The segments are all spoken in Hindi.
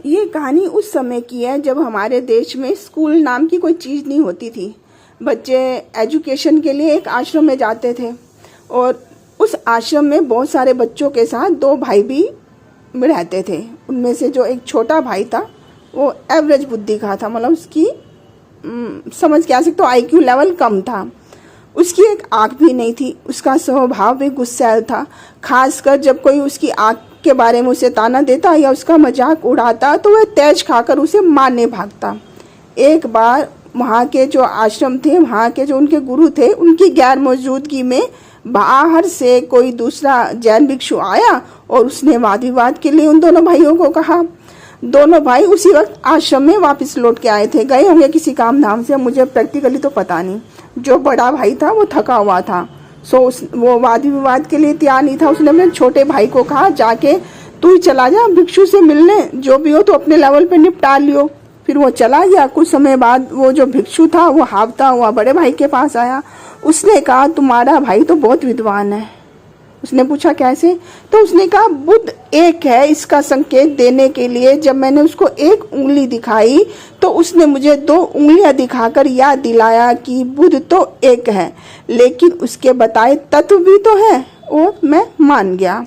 ये कहानी उस समय की है जब हमारे देश में स्कूल नाम की कोई चीज़ नहीं होती थी। बच्चे एजुकेशन के लिए एक आश्रम में जाते थे और उस आश्रम में बहुत सारे बच्चों के साथ दो भाई भी रहते थे। उनमें से जो एक छोटा भाई था वो एवरेज बुद्धि का था, मतलब उसकी समझ कह सकते हो IQ लेवल कम था। उसकी एक आँख भी नहीं थी, उसका स्वभाव भी गुस्सैल था। खासकर जब कोई उसकी आँख के बारे में उसे ताना देता या उसका मजाक उड़ाता तो वह तेज खाकर उसे मारने भागता। एक बार वहाँ के जो आश्रम थे, वहाँ के जो उनके गुरु थे, उनकी गैर मौजूदगी में बाहर से कोई दूसरा जैन भिक्षु आया और उसने वाद विवाद के लिए उन दोनों भाइयों को कहा। दोनों भाई उसी वक्त आश्रम में वापस लौट के आए थे, गए होंगे किसी काम धाम से, मुझे प्रैक्टिकली तो पता नहीं। जो बड़ा भाई था वो थका हुआ था, वो वाद विवाद के लिए तैयार नहीं था। उसने अपने छोटे भाई को कहा, जाके तू ही चला जा भिक्षु से मिलने, जो भी हो तो अपने लेवल पे निपटा लियो। फिर वो चला गया। कुछ समय बाद वो जो भिक्षु था वो हावता हुआ बड़े भाई के पास आया। उसने कहा, तुम्हारा भाई तो बहुत विद्वान है। उसने पूछा, कैसे? तो उसने कहा, बुद्ध एक है, इसका संकेत देने के लिए जब मैंने उसको एक उंगली दिखाई तो उसने मुझे दो उंगलियां दिखाकर याद दिलाया कि बुद्ध तो एक है, लेकिन उसके बताए तत्व भी तो है, और मैं मान गया।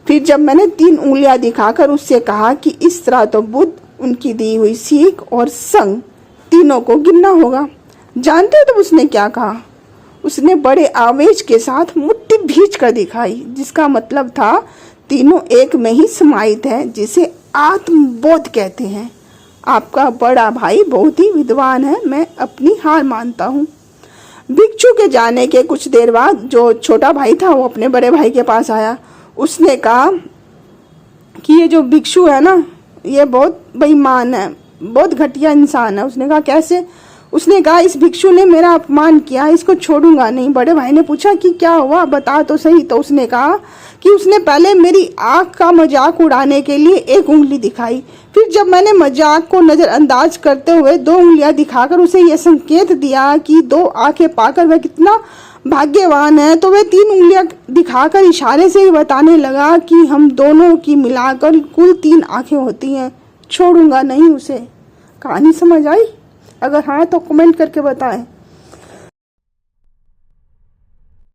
फिर जब मैंने तीन उंगलियां दिखाकर उससे कहा कि इस तरह तो बुद्ध, उनकी दी हुई सीख और संग तीनों को गिनना होगा। जानते हो तो उसने क्या कहा? उसने बड़े आवेश के साथ मुट्ठी भींच कर दिखाई, जिसका मतलब था तीनों एक में ही समाहित है, जिसे आत्मबोध कहते हैं। आपका बड़ा भाई बहुत ही विद्वान है, मैं अपनी हार मानता हूँ। भिक्षु के जाने के कुछ देर बाद जो छोटा भाई था वो अपने बड़े भाई के पास आया। उसने कहा कि ये जो भिक्षु है ना, ये बहुत बेईमान है, बहुत घटिया इंसान है। उसने कहा, कैसे? उसने कहा, इस भिक्षु ने मेरा अपमान किया, इसको छोड़ूंगा नहीं। बड़े भाई ने पूछा कि क्या हुआ, बता तो सही। तो उसने कहा कि उसने पहले मेरी आँख का मजाक उड़ाने के लिए एक उंगली दिखाई, फिर जब मैंने मजाक को नज़रअंदाज करते हुए दो उंगलियां दिखाकर उसे यह संकेत दिया कि दो आंखें पाकर वह कितना भाग्यवान है, तो वह तीन उंगलियां दिखाकर इशारे से ही बताने लगा कि हम दोनों की मिलाकर कुल 3 आंखें होती हैं, छोड़ूंगा नहीं उसे। कहानी समझ आई? अगर हाँ तो कमेंट करके बताएं।